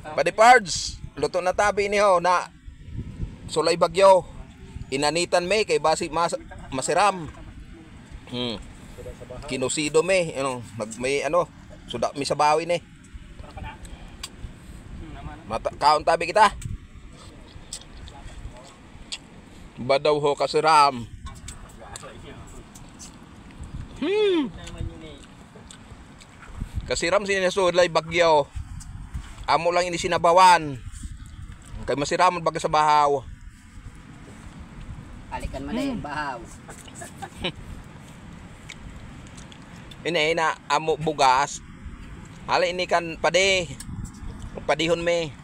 Padipards, luto na tabi niyo na sulay bagyo. Inanitan me kay basi masiram. Kinusido me, may suda mi sa bawi ni. Kaon tabi kita. Badaw ho kasiram. Kasiram sinasulay bagyo. Amo lang ini sinabawan. Kay masiramon baga sa bahaw. Kalikan mo na yung bahaw. Ini na amo bugas. Hala ini kan padihon me.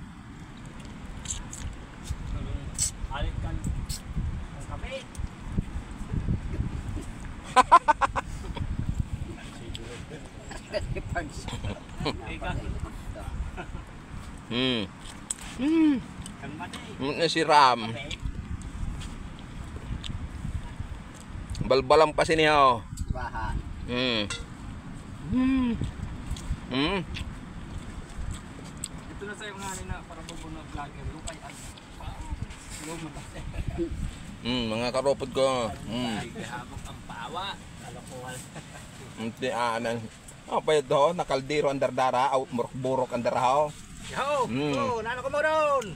Alikan ang kape. Si Ram. Balbalang pa siniho. Bahan. Ito na sa'yo nga na para bubunod vlogger. Lukay at Mga karopod ko. habok ang pawa. Kalokohan. Pwede do, nakaldiro ang dardara, burok ang darahaw. Yo! Oh, nano ko mo doon?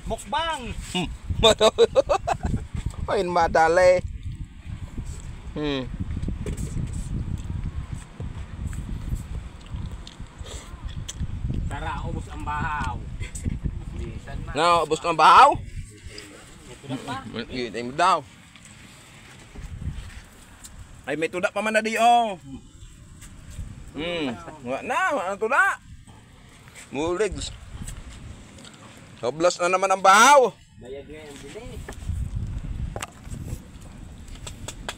Mukbang! Ayun madali. Tara, ubos ang bahaw. No, ubos ng bahaw? Tulad pa? Gitay mo daw. Ay, may tuda pa man na di, oh. Wala na tuda. Muligs. Soblas na naman ang bahaw. Bayag nga yung bili.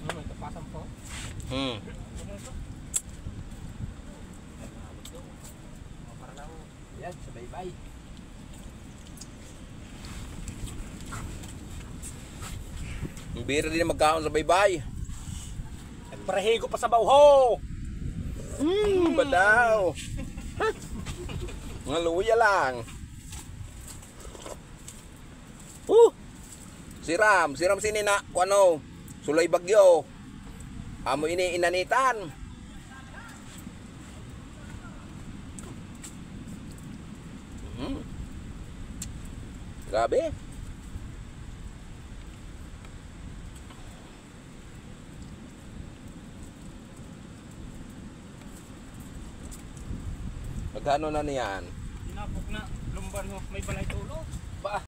May kapasan po. Yan, sabay-bay. Bira din magkaon sa baybay. Nagparehigo pa sa bawho. Ba daw? Mga luya lang. Siram sini na kuano, sulay bagyo. Amo ini inanitan. Grabe. Magkano na niyan? Tinapok na lumbar mo, may balay tulo. Ba?